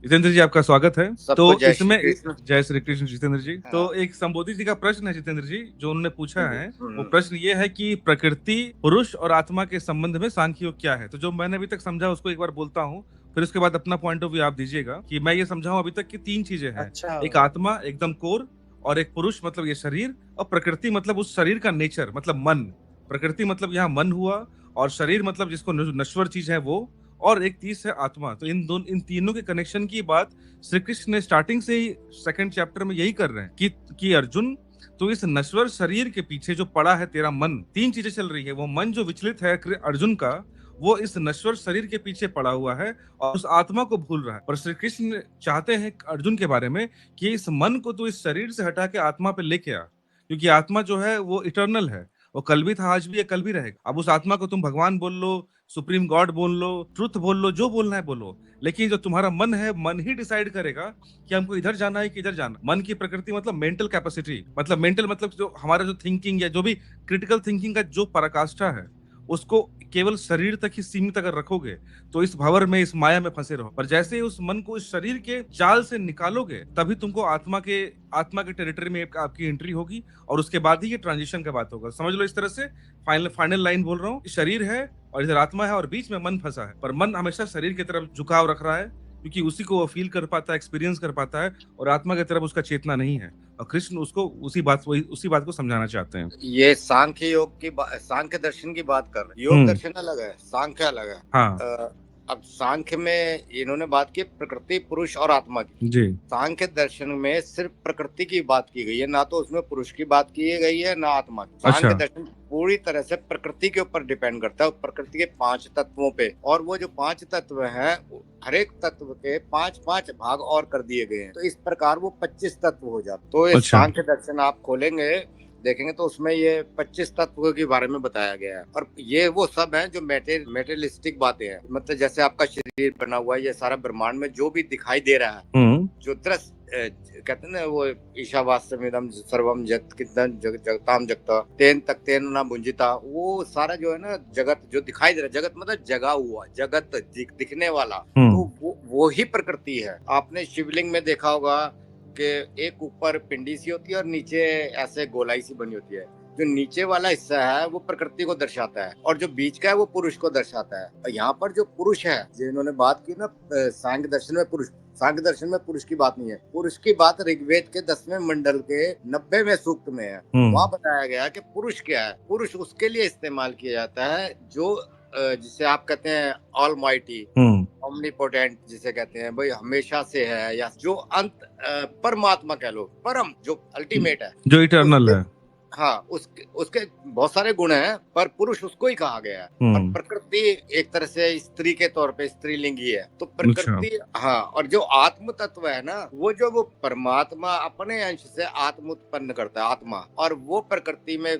जितेंद्र जी, आपका स्वागत है। तो सबको जय श्री इसमें कृष्ण। जय श्री कृष्ण जितेंद्र जी। तो हाँ। एक संबोधि जी का प्रश्न है जितेंद्र जी, जो उन्होंने पूछा है। वो हम्म। प्रश्न ये है कि प्रकृति, पुरुष और आत्मा के संबंध में सांख्य योग क्या है। तो जो मैंने अभी तक समझा उसको एक बार बोलता हूँ, फिर उसके बाद अपना पॉइंट ऑफ व्यू आप दीजिएगा। कि मैं ये समझा हूँ अभी तक कि तीन चीजें हैं। अच्छा। एक आत्मा एकदम कोर, और एक पुरुष मतलब ये शरीर, और प्रकृति मतलब उस शरीर का नेचर मतलब मन। प्रकृति मतलब यहाँ मन हुआ, और शरीर मतलब जिसको नश्वर चीज है वो, और एक चीज है आत्मा। तो इन तीनों के कनेक्शन की बात श्री कृष्ण ने स्टार्टिंग से ही सेकंड चैप्टर में यही कर रहे हैं कि अर्जुन, तो इस नश्वर शरीर के पीछे जो पड़ा है तेरा मन, तीन चीजें चल रही है। वो मन जो विचलित है अर्जुन का, वो इस नश्वर शरीर के पीछे पड़ा हुआ है और उस आत्मा को भूल रहा है। पर श्री कृष्ण चाहते हैं अर्जुन के बारे में कि इस मन को तो इस शरीर से हटा के आत्मा पे लेके आ, क्योंकि आत्मा जो है वो इटर्नल है। वो कल भी था, आज भी है, कल भी रहेगा। अब उस आत्मा को तुम भगवान बोल लो, सुप्रीम गॉड बोल लो, ट्रुथ बोल लो, जो बोलना है बोलो, लेकिन जो तुम्हारा मन है, मन ही डिसाइड करेगा कि हमको इधर जाना है कि इधर जाना। मन की प्रकृति मतलब मेंटल कैपेसिटी, मतलब मेंटल मतलब जो हमारा जो थिंकिंग या जो भी क्रिटिकल थिंकिंग का जो पराकाष्ठा है, उसको केवल शरीर तक ही सीमित अगर रखोगे तो इस भंवर में, इस माया में फंसे रहो। पर जैसे ही उस मन को इस शरीर के जाल से निकालोगे, तभी तुमको आत्मा के टेरिटरी में आपकी एंट्री होगी, और उसके बाद ही ये ट्रांजिशन का बात होगा। समझ लो इस तरह से। फाइनल फाइनल लाइन बोल रहा हूँ, शरीर है और इधर आत्मा है, और बीच में मन फंसा है। पर मन हमेशा शरीर की तरफ झुकाव रख रहा है, क्योंकि उसी को वो फील कर पाता है, एक्सपीरियंस कर पाता है, और आत्मा की तरफ उसका चेतना नहीं है। और कृष्ण उसको उसी बात को समझाना चाहते हैं। ये सांख्य योग की सांख्य दर्शन की बात कर रहे हैं। योग दर्शन अलग है, सांख्य अलग है। हाँ अब सांख्य में इन्होंने बात की प्रकृति, पुरुष और आत्मा की। जी। सांख्य सांख्य दर्शन में सिर्फ प्रकृति की बात की गई है, ना तो उसमें पुरुष की बात की गई है ना आत्मा की। अच्छा। सांख्य दर्शन पूरी तरह से प्रकृति के ऊपर डिपेंड करता है, प्रकृति के 5 तत्वों पे। और वो जो 5 तत्व हैं, हर एक तत्व के 5-5 भाग और कर दिए गए हैं। तो इस प्रकार वो 25 तत्व हो जाते। तो ये अच्छा। सांख्य दर्शन आप खोलेंगे, देखेंगे तो उसमें ये 25 तत्वों के बारे में बताया गया है। और ये वो सब हैं जो मेटेरियलिस्टिक बातें हैं। मतलब जैसे आपका शरीर बना हुआ है, ये सारा ब्रह्मांड में जो भी दिखाई दे रहा है, जो दृश्य कहते हैं ना, वो ईशावास्यमिदं सर्वम जगताम जगता तेन तक तेन ना भुंजिता, वो सारा जो है ना जगत जो दिखाई दे रहा है, जगत मतलब जगा हुआ जगत, दिखने वाला, तो वो ही प्रकृति है। आपने शिवलिंग में देखा होगा कि एक ऊपर पिंडी सी होती है और नीचे ऐसे गोलाई सी बनी होती है। जो नीचे वाला हिस्सा है वो प्रकृति को दर्शाता है, और जो बीच का है वो पुरुष को दर्शाता है। और यहाँ पर जो पुरुष है, जिन्होंने बात की ना सांख्य दर्शन में पुरुष, सांख्य दर्शन में पुरुष की बात नहीं है। पुरुष की बात ऋग्वेद के 10वें मंडल के 90वें सूक्त में है। वहाँ बताया गया कि पुरुष क्या है। पुरुष उसके लिए इस्तेमाल किया जाता है जो जिसे आप कहते हैं ऑल माइटी, ओमनीपोटेंट जिसे कहते हैं, भाई हमेशा से है, या जो अंत परमात्मा कह लो, परम जो अल्टीमेट है, जो इटर्नल है। हाँ, उसके बहुत सारे गुण हैं, पर पुरुष उसको ही कहा गया है। और प्रकृति एक तरह से स्त्री के तौर पे स्त्रीलिंगी है। तो प्रकृति, हाँ, और जो आत्म तत्व है ना, वो परमात्मा अपने अंश से आत्म उत्पन्न करता है, आत्मा। और वो प्रकृति में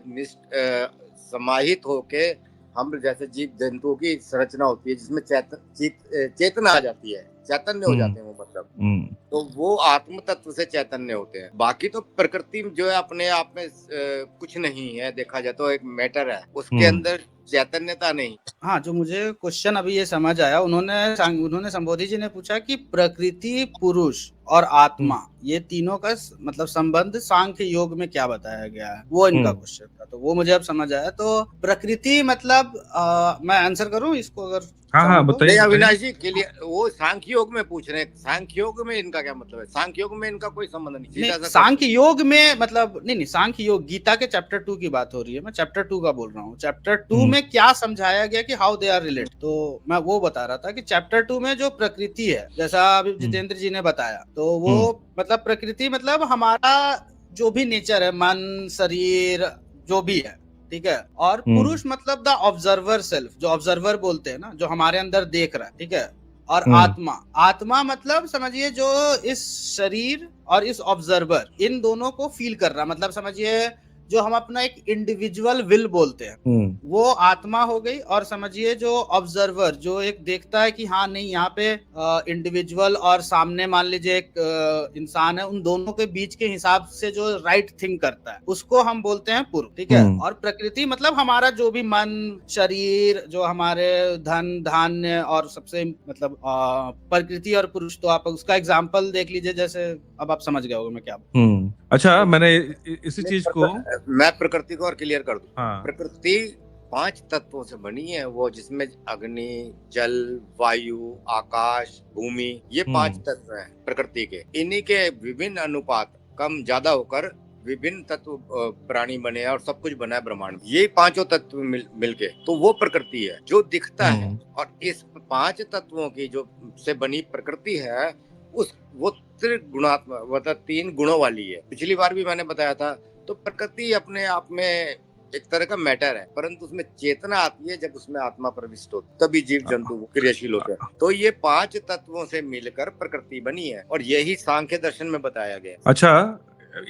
समाहित होके हम जैसे जीव जंतुओं की संरचना होती है, जिसमें चेतना आ जाती है, चैतन्य हो जाते हैं वो, मतलब तो वो आत्म तत्व से चैतन्य होते हैं। बाकी तो प्रकृति जो है अपने आप में कुछ नहीं है, देखा जाए तो एक मैटर है, उसके अंदर चैतन्यता नहीं। हाँ, जो मुझे क्वेश्चन अभी ये समझ आया, उन्होंने संबोधि जी ने पूछा कि प्रकृति, पुरुष और आत्मा, ये तीनों का मतलब संबंध सांख्य योग में क्या बताया गया है, वो इनका क्वेश्चन था। तो वो मुझे अब समझ आया। तो प्रकृति मतलब मैं आंसर करूं इसको अगर? हाँ बताइए। अविनाश जी के लिए वो सांख्य योग में पूछ रहे हैं। सांख्य योग में इनका क्या मतलब है? सांख्य योग में इनका कोई संबंध नहीं। सांख्य योग में मतलब नहीं, सांख्य योग गीता के चैप्टर 2 की बात हो रही है, मैं चैप्टर 2 का बोल रहा हूँ। चैप्टर 2 में क्या समझाया गया कि हाउ दे आर रिलेटेड, तो मैं वो बता रहा था कि चैप्टर 2 में जो प्रकृति है, जैसा अभी जितेंद्र जी ने बताया, तो वो मतलब प्रकृति मतलब हमारा जो भी नेचर है, मन, शरीर, जो भी है, ठीक है। और पुरुष मतलब द ऑब्जर्वर सेल्फ, जो ऑब्जर्वर बोलते हैं ना, जो हमारे अंदर देख रहा है, ठीक है। और आत्मा मतलब समझिए जो इस शरीर और इस ऑब्जर्वर, इन दोनों को फील कर रहा, मतलब समझिए जो हम अपना एक इंडिविजुअल विल बोलते हैं, वो आत्मा हो गई। और समझिए जो ऑब्जर्वर, जो एक देखता है कि हाँ नहीं यहाँ पे इंडिविजुअल और सामने मान लीजिए एक इंसान है, उन दोनों के बीच के हिसाब से जो राइट थिंक करता है, उसको हम बोलते हैं पुरुष, ठीक है। और प्रकृति मतलब हमारा जो भी मन, शरीर, जो हमारे धन धान्य, और सबसे मतलब प्रकृति और पुरुष, तो आप उसका एग्जाम्पल देख लीजिए, जैसे अब आप समझ गए होगे मैं क्या। अच्छा, मैंने इसी चीज को मैं प्रकृति को और क्लियर कर दूं। हाँ। प्रकृति 5 तत्वों से बनी है, वो जिसमें अग्नि, जल, वायु, आकाश, भूमि, ये 5 तत्व हैं प्रकृति के। इन्हीं के विभिन्न अनुपात कम ज्यादा होकर विभिन्न तत्व प्राणी बने हैं और सब कुछ बना है ब्रह्मांड। ये 5 तत्व मिलके तो वो प्रकृति है जो दिखता है। और इस 5 तत्वों की जो से बनी प्रकृति है, वो त्रिगुणात्मक मतलब 3 गुणों वाली है। पिछली बार भी मैंने बताया था। तो प्रकृति अपने आप में एक तरह का मैटर है, परंतु उसमें चेतना आती है जब उसमें आत्मा प्रविष्ट हो, तभी जीव जंतु क्रियाशील होते हैं। तो ये 5 तत्वों से मिलकर प्रकृति बनी है और यही सांख्य दर्शन में बताया गया। अच्छा,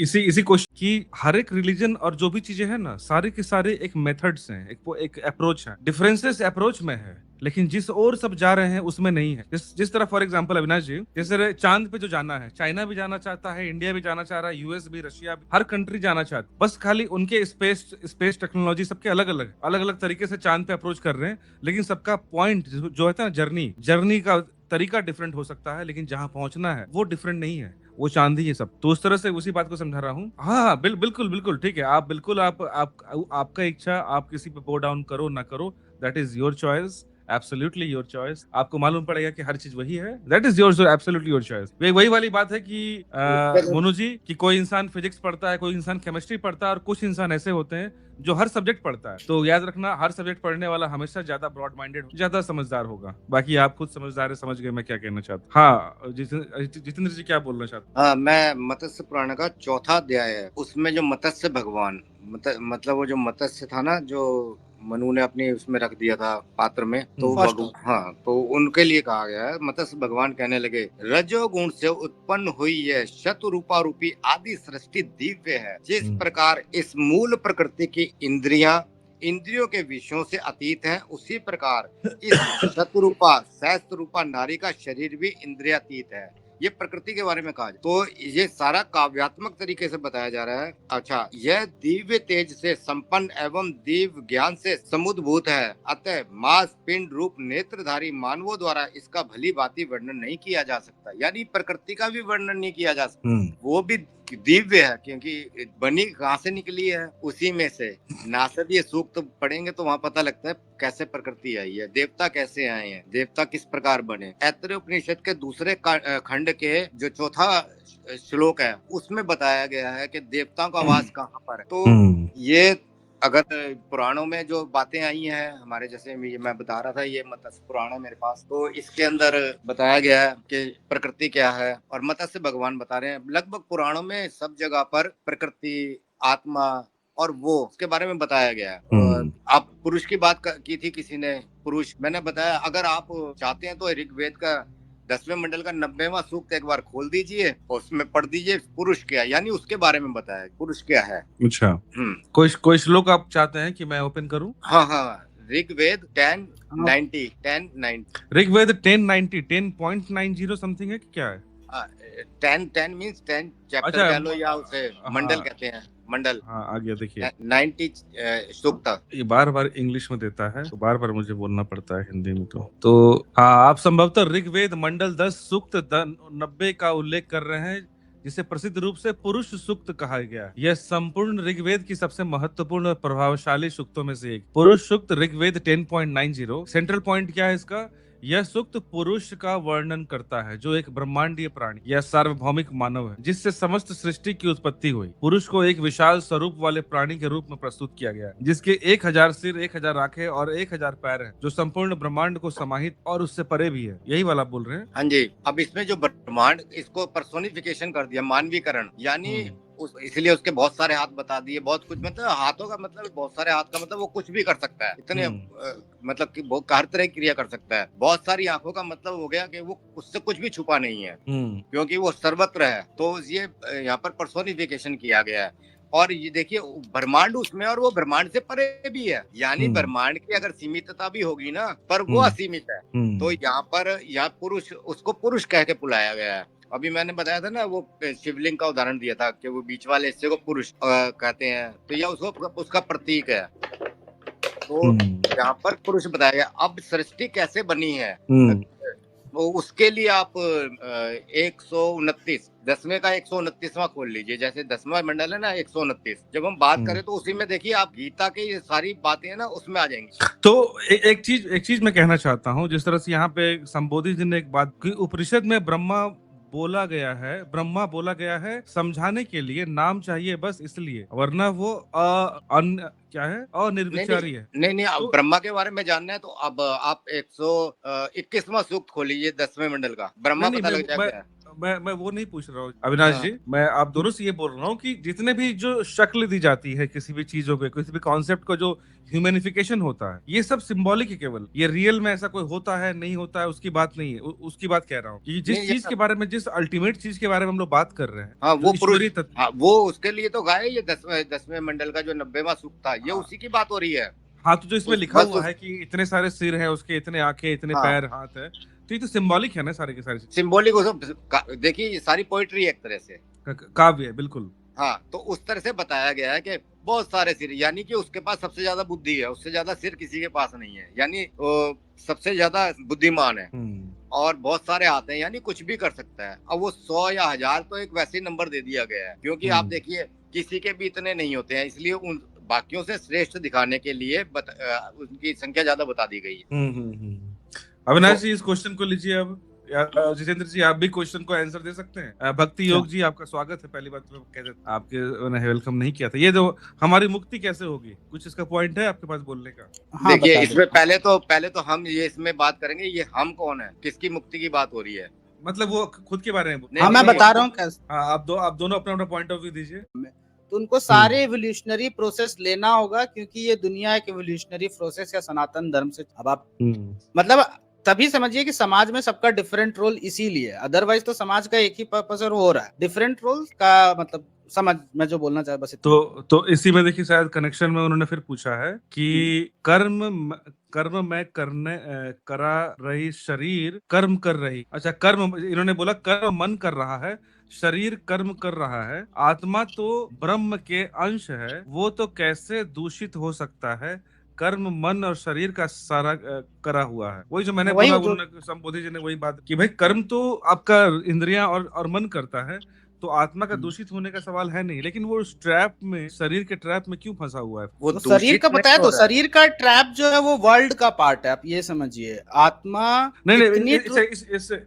इसी क्वेश्चन की हर एक रिलीजन और जो भी चीजें हैं ना, सारे के सारे एक मेथड्स हैं, एक अप्रोच है। डिफरेंसेस अप्रोच में है, लेकिन जिस ओर सब जा रहे हैं उसमें नहीं है। जिस तरह फॉर एग्जांपल अविनाश जी, जैसे चांद पे जो जाना है, चाइना भी जाना चाहता है, इंडिया भी जाना चाह रहा है, यूएस भी, रशिया भी, हर कंट्री जाना चाहता है। बस खाली उनके स्पेस टेक्नोलॉजी सबके अलग अलग तरीके से चांद पे अप्रोच कर रहे हैं, लेकिन सबका पॉइंट जो है ना, जर्नी का तरीका डिफरेंट हो सकता है, लेकिन जहां पहुंचना है वो डिफरेंट नहीं है, वो चांद ही है सब। तो उस तरह से उसी बात को समझा रहा हूँ। हाँ, बिल्कुल ठीक है। आप बिल्कुल आपका इच्छा, आप किसी पे बो डाउन करो ना करो, that is your choice, absolutely your choice. आपको मालूम पड़ेगा कि हर चीज वही है, that is your absolutely your choice. वही वाली बात है कि मोनू जी, कि कोई इंसान फिजिक्स पढ़ता है, कोई इंसान केमिस्ट्री पढ़ता है, और कुछ इंसान ऐसे होते हैं जो हर सब्जेक्ट पढ़ता है। तो याद रखना, हर सब्जेक्ट पढ़ने वाला हमेशा ज्यादा ब्रॉड माइंडेड, ज्यादा समझदार होगा। बाकी आप खुद समझदार है, समझ गए मैं क्या कहना चाहता। हाँ, जितेंद्र जी क्या बोलना चाहते? हाँ, मैं मत्स्य पुराण का 4था अध्याय है, उसमें जो मत्स्य भगवान मतलब वो जो मत्स्य था ना, जो मनु ने अपनी उसमें रख दिया था पात्र में, तो हाँ, तो उनके लिए कहा गया है। मत्स्य भगवान कहने लगे, रजोगुण से उत्पन्न हुई है शतरूपा रूपी आदि सृष्टि दिव्य है। जिस प्रकार इस मूल प्रकृति की इंद्रियों के विषयों से अतीत है, उसी प्रकार इस शतरूपा सहस्त्ररूपा नारी का शरीर भी इंद्रियातीत है। ये प्रकृति के बारे में कहा जाए तो ये सारा काव्यात्मक तरीके से बताया जा रहा है। अच्छा, यह दिव्य तेज से संपन्न एवं दिव्य ज्ञान से समुद्भूत है, अतः मांस पिंड रूप नेत्रधारी मानवों द्वारा इसका भली भांति वर्णन नहीं किया जा सकता। यानी प्रकृति का भी वर्णन नहीं किया जा सकता। वो भी दिव्य है, क्योंकि बनी कहाँ से निकली है, उसी में से। नासद ये सूक्त पढ़ेंगे तो वहाँ पता लगता है कैसे प्रकृति आई है, देवता कैसे आए हैं, देवता किस प्रकार बने। ऐतरेय उपनिषद के दूसरे खंड के जो 4था श्लोक है, उसमें बताया गया है कि देवताओं का वास कहाँ पर है। तो ये अगर पुराणों में जो बातें आई हैं हमारे, जैसे मैं बता रहा था, ये मत्स्य पुराण है मेरे पास, तो इसके अंदर बताया गया है कि प्रकृति क्या है, और मत्स्य भगवान बता रहे हैं। लगभग पुराणों में सब जगह पर प्रकृति, आत्मा और वो उसके बारे में बताया गया है। आप पुरुष की बात की थी किसी ने, पुरुष मैंने बताया, अगर आप चाहते हैं तो ऋग्वेद का 10वें मंडल का 90वां सूक्त एक बार खोल दीजिए और उसमें पढ़ दीजिए पुरुष क्या, यानी उसके बारे में बताया पुरुष क्या है। अच्छा, कोई श्लोक आप चाहते हैं कि मैं ओपन करूं? हाँ, ऋग्वेद 10:90 ऋग्वेद 10:90 समथिंग है कि क्या है? 10 मींस 10 चैप्टर कह लो, या उसे मंडल कहते हैं, मंडल। हाँ, आ गया, देखिए 90 सूक्त। ये बार इंग्लिश में देता है, तो बार मुझे बोलना पड़ता है हिंदी में। तो हाँ, आप संभवतः ऋग्वेद मंडल 10 सूक्त 90 का उल्लेख कर रहे हैं, जिसे प्रसिद्ध रूप से पुरुष सूक्त कहा गया। यह संपूर्ण ऋग्वेद की सबसे महत्वपूर्ण और प्रभावशाली सूक्तों में से एक। पुरुष सूक्त ऋग्वेद 10.90। सेंट्रल पॉइंट क्या है इसका? यह सूक्त पुरुष का वर्णन करता है, जो एक ब्रह्मांडीय प्राणी या सार्वभौमिक मानव है, जिससे समस्त सृष्टि की उत्पत्ति हुई। पुरुष को एक विशाल स्वरूप वाले प्राणी के रूप में प्रस्तुत किया गया है, जिसके 1000 सिर, 1000 आंखें और 1000 पैर हैं, जो संपूर्ण ब्रह्मांड को समाहित और उससे परे भी है। यही वाला बोल रहे हैं। हाँ जी। अब इसमें जो ब्रह्मांड, इसको पर्सोनिफिकेशन कर दिया, मानवीकरण, यानी इसलिए उसके बहुत सारे हाथ बता दिए, बहुत कुछ, मतलब हाथों का मतलब, बहुत सारे हाथ का मतलब वो कुछ भी कर सकता है, इतने मतलब कि बहुत हर तरह की क्रिया कर सकता है। बहुत सारी आंखों का मतलब हो गया कि वो उससे कुछ भी छुपा नहीं है, क्योंकि वो सर्वत्र है। तो ये यहाँ पर पर्सोनिफिकेशन किया गया है। और ये देखिए ब्रह्मांड उसमें और वो ब्रह्मांड से परे भी है, यानी ब्रह्मांड की अगर सीमितता भी होगी ना, पर वो असीमित है। तो यहाँ पुरुष, उसको पुरुष कह के बुलाया गया है। अभी मैंने बताया था ना, वो शिवलिंग का उदाहरण दिया था कि वो बीच वाले हिस्से को पुरुष कहते हैं, तो यह उसका प्रतीक है। तो यहाँ पर पुरुष बताया गया। अब सृष्टि कैसे बनी है, वो उसके लिए आप 129 10वें का 129वां खोल लीजिए। जैसे 10वां मंडल है ना 129, जब हम बात करें तो उसी में देखिए आप गीता की ये सारी बातें है ना उसमें आ जाएंगी। तो एक चीज मैं कहना चाहता हूँ, जिस तरह से यहाँ पे संबोधि जी ने एक बात की, उपनिषद में ब्रह्मा बोला गया है समझाने के लिए, नाम चाहिए बस इसलिए, वरना वो क्या है, अनिर्विचारी है। नहीं, अब ब्रह्मा के बारे में जानना है तो अब आप 121वां सूक्त खोलिए 10वें मंडल का, ब्रह्मा पता लग जाएगा। मैं वो नहीं पूछ रहा हूँ अविनाश जी, मैं आप दोनों से ये बोल रहा हूँ कि जितने भी जो शक्ल दी जाती है किसी भी चीजों पे, किसी भी कॉन्सेप्ट को जो ह्यूमैनिफिकेशन होता है, ये सब सिंबॉलिक है केवल। ये रियल में ऐसा कोई होता है नहीं होता है उसकी बात नहीं है, उसकी बात कह रहा हूँ कि जिस चीज के बारे में, जिस अल्टीमेट चीज के बारे में हम लोग बात कर रहे हैं, हाँ, वो पुरुष, हाँ, वो उसके लिए तो गाय ये 10वें मंडल का जो 90वां सूक्त था, ये उसी की बात हो रही है। हाँ, तो जो इसमें लिखा हुआ है कि इतने सारे सिर है उसके, इतने आंखें, इतने पैर, हाथ है, तो ये तो सिंबॉलिक है ना, सारे के सारे सिंबॉलिक। देखिए ये सारी पोइट्री है एक तरह से, काव्य है, बिल्कुल। हाँ, तो उस तरह से बताया गया है कि बहुत सारे सिर, यानी कि उसके पास सबसे ज्यादा बुद्धि है, उससे ज्यादा सिर किसी के पास नहीं है, यानी सबसे ज्यादा बुद्धिमान है। और बहुत सारे हाथ हैं, यानी कुछ भी कर सकता है। अब वो 100 या 1000 तो एक वैसे ही नंबर दे दिया गया है, क्योंकि आप देखिए किसी के भी इतने नहीं होते हैं, इसलिए उन बाकियों से श्रेष्ठ दिखाने के लिए उनकी संख्या ज्यादा बता दी गई है। अविनाश जी इस क्वेश्चन को लीजिए अब, जितेंद्र जी आप भी क्वेश्चन को आंसर दे सकते हैं। भक्ति योग जी आपका स्वागत है, पहली बात तो कहते आपके वेलकम नहीं किया था। ये जो हमारी मुक्ति कैसे होगी, कुछ इसका पॉइंट है आपके पास बोलने का? हाँ, देखिए इसमें पहले तो हम ये इसमें बात करेंगे, ये हम कौन है, किसकी मुक्ति की बात हो रही है, मतलब वो खुद के बारे में। हाँ, मैं बता रहा हूँ कैसे। हाँ, आप दोनों अपना पॉइंट ऑफ व्यू दीजिए। तो उनको सारे एवोल्यूशनरी प्रोसेस लेना होगा, क्योंकि ये दुनिया एक एवोल्यूशनरी प्रोसेस या सनातन धर्म से, अब आप मतलब तभी समझिए कि समाज में सबका डिफरेंट रोल इसीलिए, अदरवाइज तो समाज का एक ही पर्पस और हो रहा है, डिफरेंट रोल का मतलब समझ, मैं जो बोलना चाहे बस तो इसी में देखिए शायद कनेक्शन में उन्होंने फिर पूछा है कि कर्म में करा रही शरीर कर्म कर रही, अच्छा कर्म, इन्होंने बोला कर्म मन कर रहा है, शरीर कर्म कर रहा है, आत्मा तो ब्रह्म के अंश है, वो तो कैसे दूषित हो सकता है, कर्म मन और शरीर का सारा करा हुआ है। वही जो मैंने बोला, उन्होंने संबोधि जी ने वही बात कि भाई कर्म तो आपका इंद्रियां और मन करता है, तो आत्मा का दूषित होने का सवाल है नहीं, लेकिन वो ट्रैप में, शरीर के ट्रैप में क्यों फंसा हुआ है? वो शरीर का बताया, तो शरीर का ट्रैप जो है वो वर्ल्ड का पार्ट है, आप ये समझिए। आत्मा नहीं,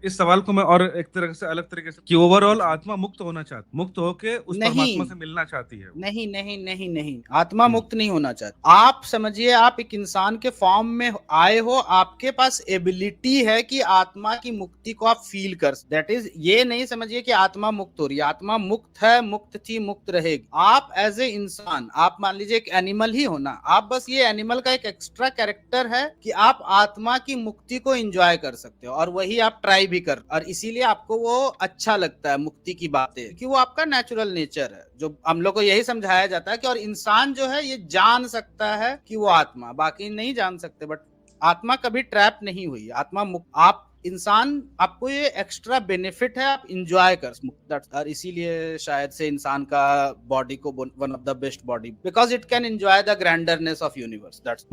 इस सवाल को मैं और एक तरह से अलग तरीके से, कि ओवरऑल आत्मा मुक्त होना चाहती, मुक्त होके उस परमात्मा से मिलना चाहती है। नहीं, आत्मा मुक्त नहीं होना चाहती। आप समझिए, आप एक इंसान के फॉर्म में आए हो, आपके पास एबिलिटी है कि आत्मा की मुक्ति को आप फील कर, दैट इज, ये नहीं समझिए कि आत्मा मुक्त हो रही है, आत्मा मुक्त है, मुक्त थी, मुक्त रहेगी। आप एज ए इंसान, आप मान लीजिए एक एनिमल ही होना, आप बस ये एनिमल का एक एक्स्ट्रा कैरेक्टर है कि आप आत्मा की मुक्ति को एंजॉय कर सकते हो, और वही आप ट्राई भी कर, और इसीलिए आपको वो अच्छा लगता है मुक्ति की बातें, कि वो आपका नेचुरल नेचर है, जो हम लोग को यही समझाया जाता है कि और इंसान जो है ये जान सकता है कि वो आत्मा, बाकी नहीं जान सकते। बट आत्मा कभी ट्रैप नहीं हुई, आत्मा मुक्त, आप इंसान, आपको ये एक्स्ट्रा बेनिफिट है, आप इंजॉय कर सकते, और इसीलिए शायद से इंसान का बॉडी को one of the best body, because it can enjoy the grandness of universe. That's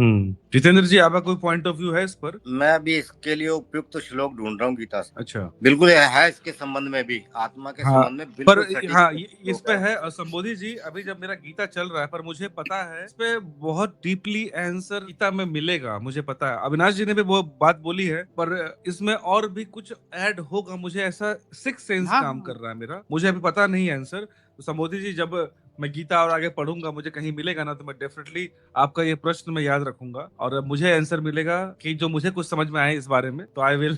Jitendra ji आपका कोई पॉइंट ऑफ व्यू है इस पर? मैं अभी इसके लिए उपयुक्त तो श्लोक ढूंढ रहा हूँ गीता से। अच्छा, बिल्कुल है इसके संबंध में भी, आत्मा के संबंध में बिल्कुल, पर हाँ इस पे है। संबोधि जी अभी जब मेरा गीता चल रहा है, पर मुझे पता है इस पे बहुत डीपली आंसर गीता में मिलेगा, मुझे पता है। अविनाश जी ने भी वो बात बोली है, पर इसमें और भी कुछ ऐड होगा, मुझे ऐसा सिक्स सेंस काम कर रहा है मेरा, मुझे अभी पता नहीं आंसर। तो संबोधि जी जब मैं गीता और आगे पढ़ूंगा, मुझे कहीं मिलेगा ना, तो मैं डेफिनेटली आपका ये प्रश्न मैं याद रखूंगा, और मुझे आंसर मिलेगा कि जो मुझे कुछ समझ में आए इस बारे में, तो I will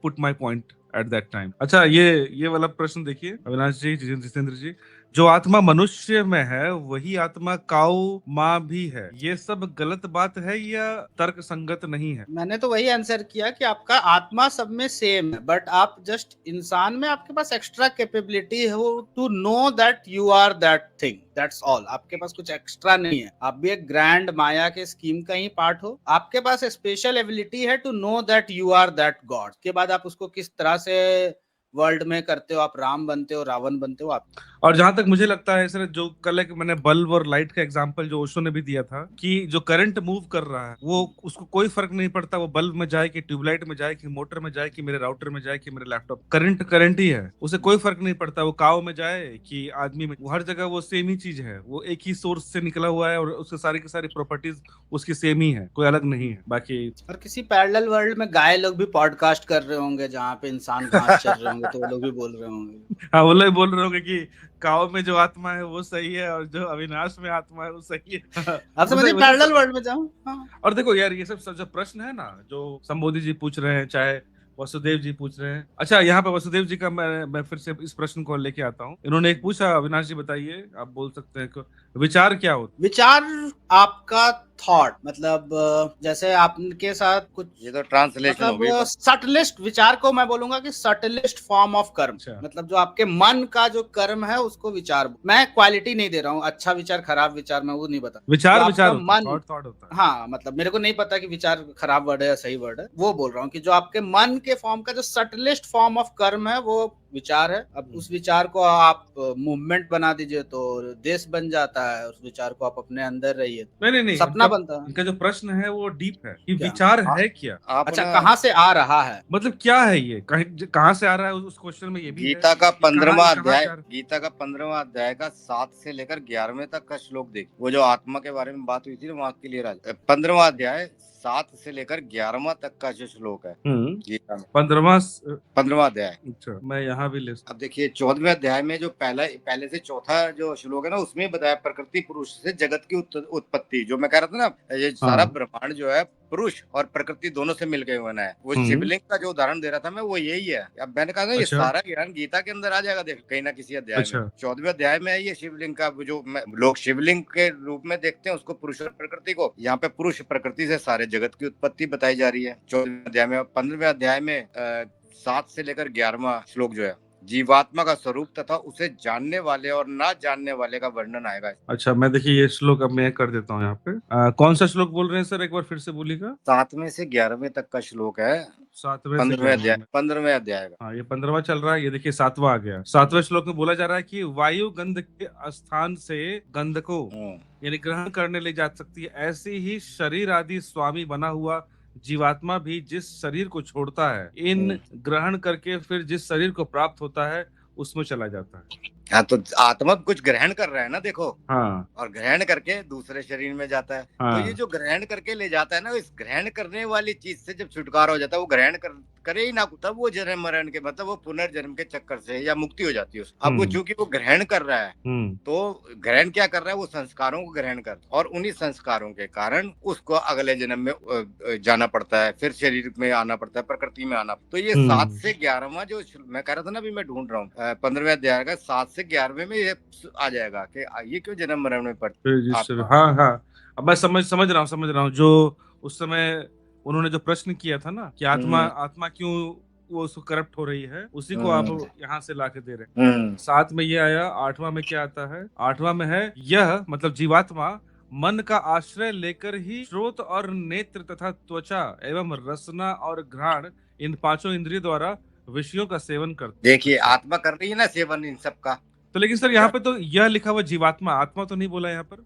put my point at that time. अच्छा, ये वाला प्रश्न देखिए अविनाश जी, जितेंद्र जी, जो आत्मा मनुष्य में है वही आत्मा काऊ माँ भी है, ये सब गलत बात है या तर्क संगत नहीं है? मैंने तो वही आंसर किया कि आपका आत्मा सब में सेम है, बट आप जस्ट इंसान में आपके पास एक्स्ट्रा कैपेबिलिटी है to know that you are that thing, that's all. आपके पास कुछ एक्स्ट्रा नहीं है, आप भी एक ग्रैंड माया के स्कीम का ही पार्ट हो। आपके पास स्पेशल एबिलिटी है to know that you are that god. के बाद आप उसको किस तरह से वर्ल्ड में करते हो, आप राम बनते हो, रावण बनते हो, आप। और जहां तक मुझे लगता है सर, जो कल एक मैंने बल्ब और लाइट का एग्जांपल जो ओशो ने भी दिया था कि जो करंट मूव कर रहा है वो उसको कोई फर्क नहीं पड़ता वो बल्ब में जाए कि ट्यूबलाइट में जाए कि मोटर में जाए कि मेरे राउटर में जाए कि मेरे लैपटॉप, करंट करंट ही है, उसे कोई फर्क नहीं पड़ता वो काव में जाए कि आदमी में, वो हर जगह वो सेम ही चीज है, वो एक ही सोर्स से निकला हुआ है और उसके सारी की सारी प्रॉपर्टीज उसकी सेम ही है, कोई अलग नहीं है। बाकी और किसी पैरेलल वर्ल्ड में गाय लोग भी पॉडकास्ट कर रहे होंगे जहाँ पे इंसान घास चर रहे होंगे, तो वो लोग भी बोल रहे होंगे। हाँ, वो लोग बोल रहे होंगे कि काव में जो आत्मा है वो सही है और जो अविनाश में आत्मा है वो सही है। आप समझिए पैरेलल वर्ल्ड में जाओ। हाँ। और देखो यार, ये सब जो प्रश्न है ना, जो संबोधि जी पूछ रहे हैं, चाहे वसुदेव जी पूछ रहे हैं। अच्छा, यहाँ पे वसुदेव जी का मैं फिर से इस प्रश्न को लेके आता हूँ। इन्होंने एक पूछा, अविनाश जी बताइए, आप बोल सकते हैं कि विचार क्या होता? विचार आपका थॉट, मतलब जैसे आपके साथ कुछ, ये तो ट्रांसलेशन हो गई। मतलब सटलिस्ट विचार को मैं बोलूंगा कि सटलिस्ट फॉर्म ऑफ कर्म। अच्छा। मतलब जो आपके मन का जो कर्म है उसको विचार, मैं क्वालिटी नहीं दे रहा हूँ, अच्छा विचार खराब विचार मैं वो नहीं बता। विचार जो विचार आपका होता है, मन, थॉट होता है। हाँ, मतलब मेरे को नहीं पता कि विचार खराब वर्ड है या सही वर्ड है, वो बोल रहा हूँ कि जो आपके मन के फॉर्म का जो सटलिस्ट फॉर्म ऑफ कर्म है वो विचार है। अब उस विचार को आप मूवमेंट बना दीजिए तो देश बन जाता है, उस विचार को आप अपने अंदर रहिए, नहीं, सपना बनता है। इनका जो प्रश्न है वो डीप है कि क्या? विचार है क्या? आप अच्छा, ना कहाँ से आ रहा है, मतलब क्या है ये, कहाँ से आ रहा है, उस क्वेश्चन में ये भी गीता है का कि कहाँ 15वां से अध्याय, आ रहा है? गीता का 15वां अध्याय का 7 से लेकर 11वें तक का श्लोक देखिए। वो जो आत्मा के बारे में बात हुई थी ना, वहां क्लियर आ 15वां अध्याय 7 से लेकर 11वां तक का जो श्लोक है गीता में, 15वां अध्याय। अच्छा, मैं यहाँ भी ले। अब देखिए 14वें अध्याय में जो पहले से चौथा जो श्लोक है ना, उसमें बताया प्रकृति पुरुष से जगत की उत्पत्ति। जो मैं कह रहा था ना, ये सारा ब्रह्मांड जो है पुरुष और प्रकृति दोनों से मिलकर बना है। वो शिवलिंग का जो उदाहरण दे रहा था मैं, वो यही है। अब मैंने कहा ना, ये अच्छा। सारा ज्ञान गीता के अंदर आ जाएगा, देख कहीं ना किसी अध्याय अच्छा। में। 14वें अध्याय में है ये शिवलिंग का, जो लोग शिवलिंग के रूप में देखते हैं उसको, पुरुष और प्रकृति को। यहाँ पे पुरुष प्रकृति से सारे जगत की उत्पत्ति बताई जा रही है 14वें अध्याय में। 15वें अध्याय में 7 से लेकर 11वां श्लोक जो है, जीवात्मा का स्वरूप तथा उसे जानने वाले और ना जानने वाले का वर्णन आएगा। अच्छा, मैं देखिए ये श्लोक अब मैं कर देता हूँ यहाँ पे। कौन सा श्लोक बोल रहे हैं सर, एक बार फिर से बोलिएगा। 7वें से 11वें तक का श्लोक है, 7वें से 15वें अध्याय का। हाँ, ये 15वां चल रहा है, ये देखिए 7वां आ गया। 7वें श्लोक में बोला जा रहा है कि वायु गंध के स्थान से गंध को यानी ग्रहण करने ले जा सकती है, ऐसी ही शरीर आदि स्वामी बना हुआ जीवात्मा भी जिस शरीर को छोड़ता है, इन ग्रहण करके फिर जिस शरीर को प्राप्त होता है उसमें चला जाता है। हाँ, तो आत्मा कुछ ग्रहण कर रहा है ना, देखो। हाँ। और ग्रहण करके दूसरे शरीर में जाता है। हाँ। तो ये जो ग्रहण करके ले जाता है ना, इस ग्रहण करने वाली चीज से जब छुटकारा हो जाता है, वो ग्रहण करे ही ना, तब वो जन्म मरण के, मतलब वो पुनर्जन्म के चक्कर से या मुक्ति हो जाती है उसको। अब वो चूंकि वो ग्रहण कर रहा है, तो ग्रहण क्या कर रहा है, वो संस्कारों को ग्रहण कर, और उन्हीं संस्कारों के कारण उसको अगले जन्म में जाना पड़ता है, फिर शरीर में आना पड़ता है, प्रकृति में आना। तो ये 7 से 11वां जो मैं कह रहा था ना, अभी मैं ढूंढ रहा हूँ 15वें अध्याय का 7 से 11वें में ये आ जाएगा कि ये क्यों जन्म मरण में पड़ता। हाँ, अब मैं समझ रहा हूँ जो उस समय उन्होंने जो प्रश्न किया था ना कि आत्मा क्यों वो उसको करप्ट हो रही है, उसी को आप यहाँ से लाके दे रहे हैं। 7 में ये आया, 8वां में क्या आता है? 8वां में है, यह मतलब जीवात्मा मन का आश्रय लेकर ही श्रोत और नेत्र तथा त्वचा एवं रसना और घ्राण, इन 5 इंद्रियों द्वारा विषयों का सेवन करता। देखिए आत्मा कर रही है ना सेवन इन सब का। तो लेकिन सर यहाँ पे तो यह लिखा हुआ जीवात्मा, आत्मा तो नहीं बोला यहाँ पर।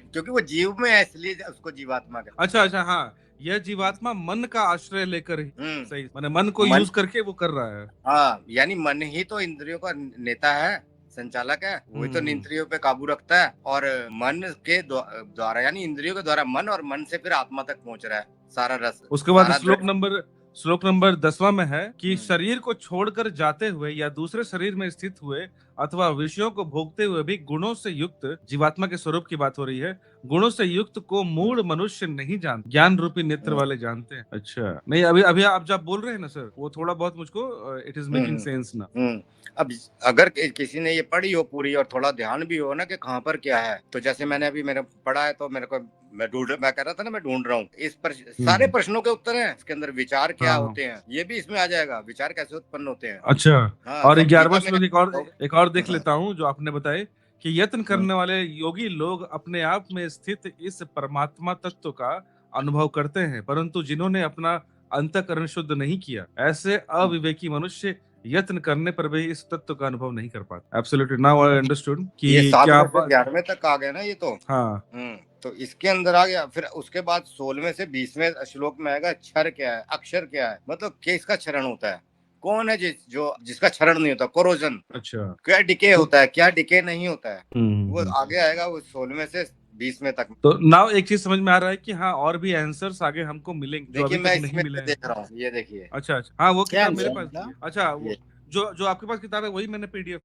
क्योंकि वो जीव में है, इसलिए उसको जीवात्मा कहते। अच्छा, हाँ, यह जीवात्मा मन का आश्रय लेकर ही, सही, माने मन को यूज करके वो कर रहा है। हाँ, यानी मन ही तो इंद्रियों का नेता है, संचालक है, वही तो इंद्रियों पे काबू रखता है, और मन के द्वारा यानी इंद्रियों के द्वारा मन, और मन से फिर आत्मा तक पहुंच रहा है सारा रस। उसके बाद श्लोक नंबर 10वां में है कि शरीर को छोड़कर जाते हुए या दूसरे शरीर में स्थित हुए अथवा विषयों को भोगते हुए भी गुणों से युक्त जीवात्मा के स्वरूप की बात हो रही है, गुणों से युक्त को मूढ़ मनुष्य नहीं जानते, ज्ञान रूपी नेत्र वाले जानते हैं। अच्छा, नहीं अभी अभी आप जब बोल रहे हैं ना सर, वो थोड़ा बहुत मुझको इट इज मेकिंग सेंस ना। अब अगर किसी ने ये पढ़ी हो पूरी और थोड़ा ध्यान भी हो ना कि कहाँ पर क्या है, तो जैसे मैंने अभी मैंने पढ़ा है तो मेरे को मैं कह रहा था ना मैं ढूंढ रहा हूँ इस पर सारे प्रश्नों के उत्तर हैं। इसके अंदर विचार क्या होते हैं ये भी इसमें आ जाएगा, विचार कैसे उत्पन्न होते हैं। अच्छा, हाँ, और सब 11वां गीता में श्लोक एक और देख लेता हूँ जो आपने बताए कि यत्न करने वाले योगी लोग अपने आप में स्थित इस परमात्मा तत्व का अनुभव करते हैं, परंतु जिन्होंने अपना अंतःकरण शुद्ध नहीं किया, ऐसे अविवेकी मनुष्य यत्न करने पर भी इस तत्व का अनुभव नहीं कर पाते। एब्सोल्युटली, नाउ आई अंडरस्टूड कि ये क्या 7वें से 11वें तक आ गया ना ये तो। हाँ, तो इसके अंदर आ गया। फिर उसके बाद 16वें से 20वें श्लोक में आएगा क्षर क्या है, अक्षर क्या है, मतलब किसका क्षरण होता है, कौन है जिसका क्षरण नहीं होता, कोरोजन। अच्छा, क्या डिके होता है, क्या डिके नहीं होता है, वो हम्म। आगे आएगा वो 16वें से 20वें तक। तो नाउ एक चीज समझ में आ रहा है कि हाँ और भी आंसर्स आगे हमको मिलेंगे जो अभी देखिए मैं तक नहीं इसमें मिले हैं। देख रहा हूँ, ये देखिए। अच्छा अच्छा, हाँ वो क्या किताब मेरे आंसर पास भी मिला? है। अच्छा, वो ये जो जो आपके पास किताब है वही मैंने पीडीएफ